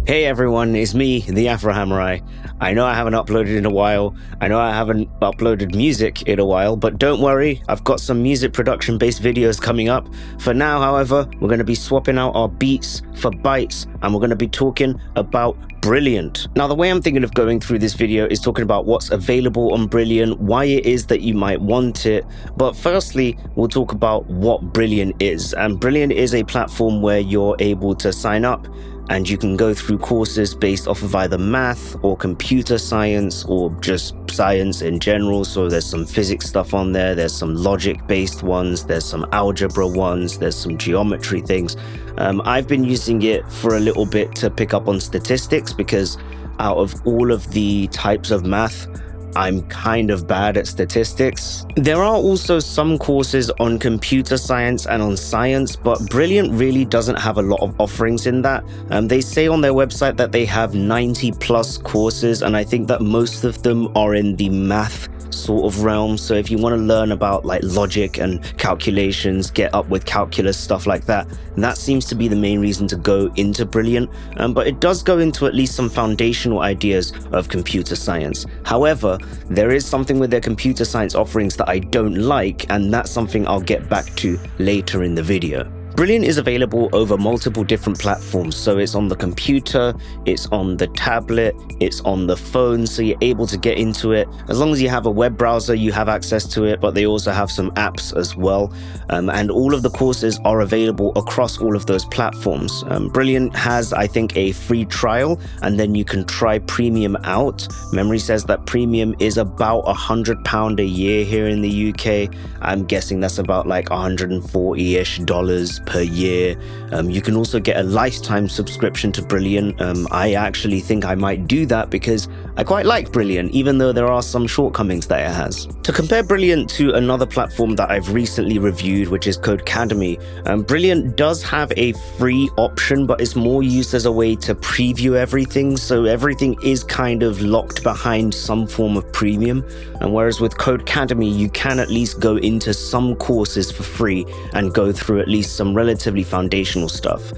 Hey everyone, it's me, the Afro Hamurai. I know I haven't uploaded in a while. I know I haven't uploaded music in a while, but don't worry, I've got some music production-based videos coming up. For now, however, we're going to be swapping out our beats for bytes, and we're going to be talking about Brilliant. Now, the way I'm thinking of going through this video is talking about what's available on Brilliant, why it is that you might want it. But firstly, we'll talk about what Brilliant is. And Brilliant is a platform where you're able to sign up and you can go through courses based off of either math or computer science or just science in general. So there's some physics stuff on there, there's some logic-based ones, there's some algebra ones, there's some geometry things. I've been using it for a little bit to pick up on statistics because out of all of the types of math, I'm kind of bad at statistics. There are also some courses on computer science and on science, but Brilliant really doesn't have a lot of offerings in that. They say on their website that they have 90 plus courses, and I think that most of them are in the math sort of realm. So if you want to learn about like logic and calculations, get up with calculus, stuff like that, that seems to be the main reason to go into Brilliant. But it does go into at least some foundational ideas of computer science. However, there is something with their computer science offerings that I don't like, and that's something I'll get back to later in the video. Brilliant is available over multiple different platforms, so it's on the computer, it's on the tablet, it's on the phone, so you're able to get into it. As long as you have a web browser, you have access to it, but they also have some apps as well. And all of the courses are available across all of those platforms. Brilliant has, I think, a free trial, and then you can try premium out. Memory says that premium is about £100 a year here in the UK. I'm guessing that's about like $140-ish per year. You can also get a lifetime subscription to Brilliant. I actually think I might do that because I quite like Brilliant, even though there are some shortcomings that it has. To compare Brilliant to another platform that I've recently reviewed, which is Codecademy, Brilliant does have a free option, but it's more used as a way to preview everything, so everything is kind of locked behind some form of premium. And whereas with Codecademy, you can at least go into some courses for free and go through at least some relatively foundational stuff.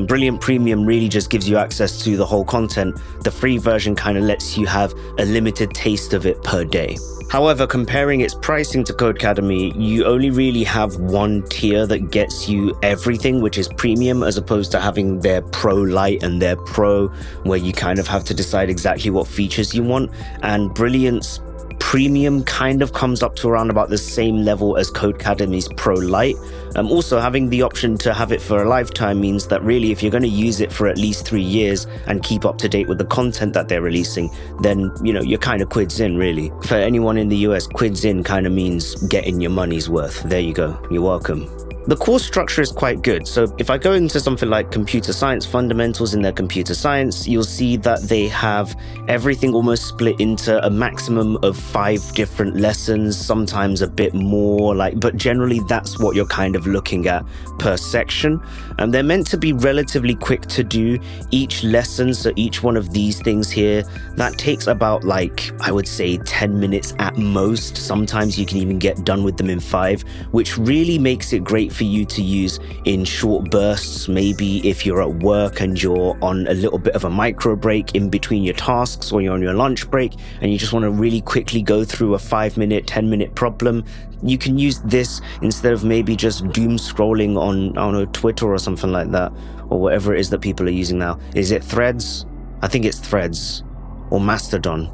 Brilliant Premium really just gives you access to the whole content. The free version kind of lets you have a limited taste of it per day. However, comparing its pricing to Codecademy, you only really have one tier that gets you everything, which is premium, as opposed to having their Pro Lite and their Pro, where you kind of have to decide exactly what features you want. And Brilliant's Premium kind of comes up to around about the same level as Codecademy's Pro Lite. Also, having the option to have it for a lifetime means that really if you're going to use it for at least 3 years and keep up to date with the content that they're releasing, then, you know, you're kind of quids in, really. For anyone in the US, quids in kind of means getting your money's worth. There you go. You're welcome. The course structure is quite good. So if I go into something like computer science fundamentals in their computer science, you'll see that they have everything almost split into a maximum of 5 different lessons, sometimes a bit more, but generally that's what you're kind of looking at per section. And they're meant to be relatively quick to do. Each lesson, so each one of these things here, that takes about I would say 10 minutes at most. Sometimes you can even get done with them in 5, which really makes it great for you to use in short bursts. Maybe if you're at work and you're on a little bit of a micro break in between your tasks, or you're on your lunch break and you just want to really quickly go through a 5-minute, 10-minute problem, you can use this instead of maybe just doom scrolling on, I don't know, Twitter or something like that, or whatever it is that people are using now. Is it Threads? I think it's Threads or Mastodon.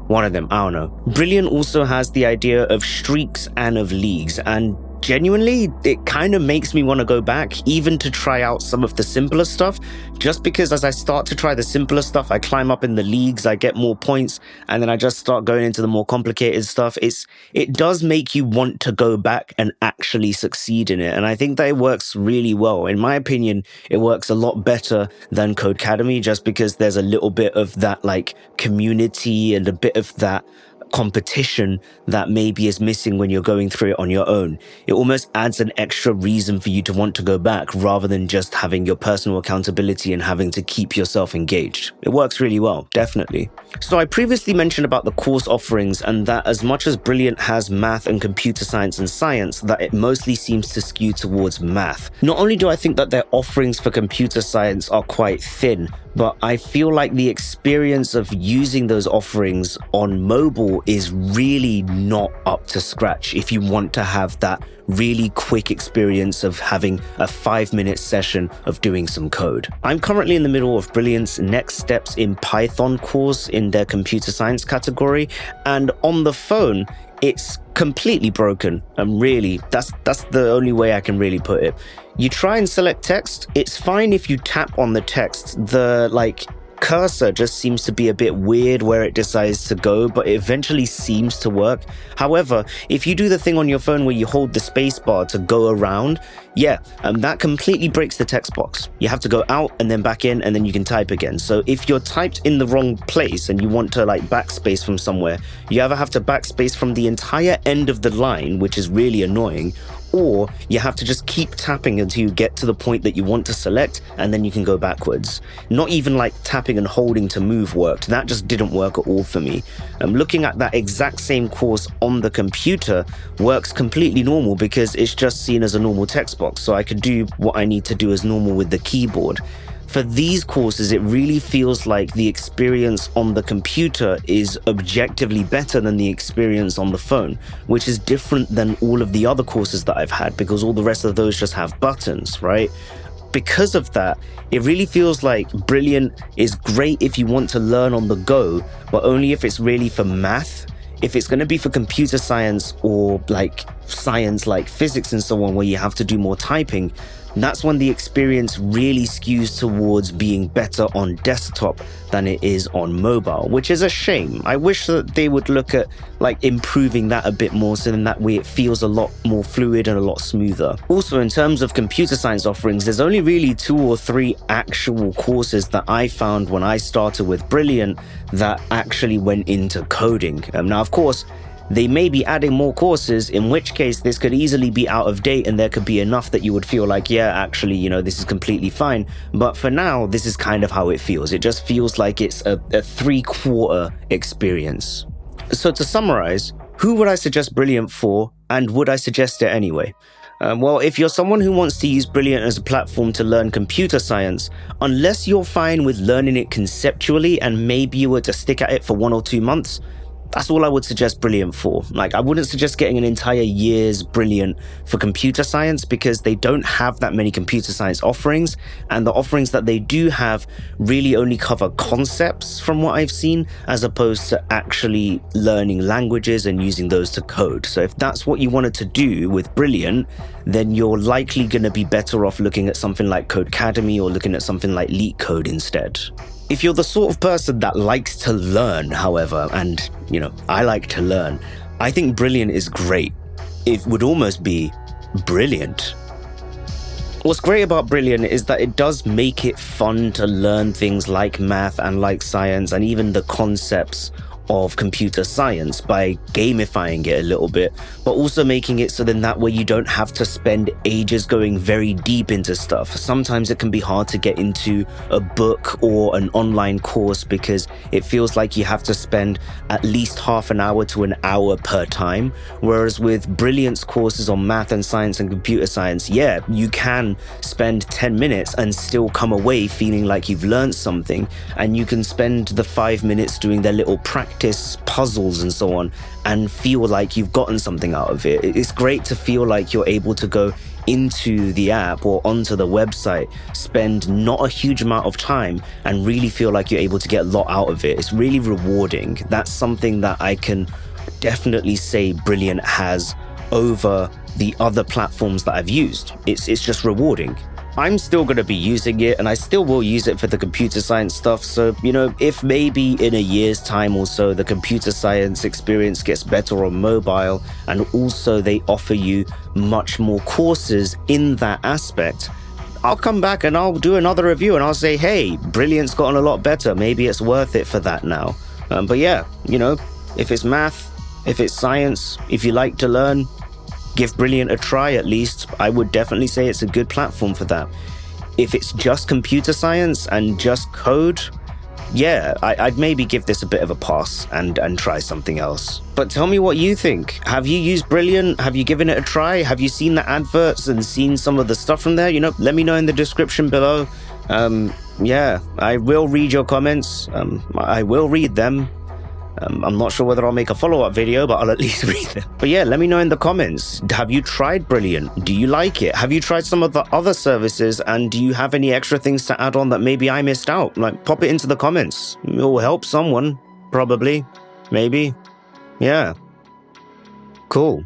One of them, I don't know. Brilliant also has the idea of streaks and of leagues, and genuinely, it kind of makes me want to go back, even to try out some of the simpler stuff, just because as I start to try the simpler stuff, I climb up in the leagues, I get more points, and then I just start going into the more complicated stuff. It does make you want to go back and actually succeed in it, and I think that it works really well. In my opinion, it works a lot better than Codecademy, just because there's a little bit of that community and a bit of that competition that maybe is missing when you're going through it on your own. It almost adds an extra reason for you to want to go back, rather than just having your personal accountability and having to keep yourself engaged. It works really well, definitely. So I previously mentioned about the course offerings, and that as much as Brilliant has math and computer science and science, that it mostly seems to skew towards math. Not only do I think that their offerings for computer science are quite thin, but I feel like the experience of using those offerings on mobile is really not up to scratch if you want to have that really quick experience of having a 5-minute session of doing some code. I'm currently in the middle of Brilliant's Next Steps in Python course in their computer science category, and on the phone, it's completely broken. And really, that's the only way I can really put it. You try and select text, it's fine if you tap on the text. The cursor just seems to be a bit weird where it decides to go, but it eventually seems to work. However, if you do the thing on your phone where you hold the space bar to go around, that completely breaks the text box. You have to go out and then back in, and then you can type again. So if you're typed in the wrong place and you want to backspace from somewhere, you either have to backspace from the entire end of the line, which is really annoying, or you have to just keep tapping until you get to the point that you want to select, and then you can go backwards. Not even tapping and holding to move worked. That just didn't work at all for me. Looking at that exact same course on the computer works completely normal because it's just seen as a normal text box, so I could do what I need to do as normal with the keyboard. For these courses, it really feels like the experience on the computer is objectively better than the experience on the phone, which is different than all of the other courses that I've had because all the rest of those just have buttons, right? Because of that, it really feels like Brilliant is great if you want to learn on the go, but only if it's really for math. If it's going to be for computer science or science like physics and so on, where you have to do more typing, that's when the experience really skews towards being better on desktop than it is on mobile, which is a shame. I wish that they would look at improving that a bit more so then that way it feels a lot more fluid and a lot smoother. Also, in terms of computer science offerings, there's only really 2 or 3 actual courses that I found when I started with Brilliant that actually went into coding. Now, of course, they may be adding more courses, in which case this could easily be out of date and there could be enough that you would feel this is completely fine. But for now, this is kind of how it feels. It just feels like it's a 3/4 experience. So to summarize, who would I suggest Brilliant for, and would I suggest it anyway? Well, if you're someone who wants to use Brilliant as a platform to learn computer science, unless you're fine with learning it conceptually and maybe you were to stick at it for 1 or 2 months, that's all I would suggest Brilliant for. I wouldn't suggest getting an entire year's Brilliant for computer science because they don't have that many computer science offerings, and the offerings that they do have really only cover concepts from what I've seen, as opposed to actually learning languages and using those to code. So if that's what you wanted to do with Brilliant, then you're likely going to be better off looking at something like Codecademy or looking at something like LeetCode instead. If you're the sort of person that likes to learn, however, and, I like to learn, I think Brilliant is great. It would almost be brilliant. What's great about Brilliant is that it does make it fun to learn things like math and like science and even the concepts of computer science by gamifying it a little bit, but also making it so then that way you don't have to spend ages going very deep into stuff. Sometimes it can be hard to get into a book or an online course because it feels like you have to spend at least half an hour to an hour per time, whereas with Brilliant's courses on math and science and computer science, you can spend 10 minutes and still come away feeling like you've learned something, and you can spend the 5 minutes doing their little practice puzzles and so on and feel like you've gotten something out of it. It's great to feel like you're able to go into the app or onto the website, spend not a huge amount of time and really feel like you're able to get a lot out of it. It's really rewarding. That's something that I can definitely say Brilliant has over the other platforms that I've used. It's just rewarding. I'm still going to be using it, and I still will use it for the computer science stuff. So, if maybe in a year's time or so, the computer science experience gets better on mobile, and also they offer you much more courses in that aspect, I'll come back and I'll do another review and I'll say, hey, Brilliant's gotten a lot better. Maybe it's worth it for that now. But if it's math, if it's science, if you like to learn, give Brilliant a try at least. I would definitely say it's a good platform for that. If it's just computer science and just code, I'd maybe give this a bit of a pass and try something else. But tell me what you think. Have you used Brilliant? Have you given it a try? Have you seen the adverts and seen some of the stuff from there? Let me know in the description below. yeah, I will read your comments. I will read them. I'm not sure whether I'll make a follow-up video, but I'll at least read them. But yeah, let me know in the comments. Have you tried Brilliant? Do you like it? Have you tried some of the other services? And do you have any extra things to add on that maybe I missed out? Like, pop it into the comments. It will help someone. Probably. Maybe. Yeah. Cool.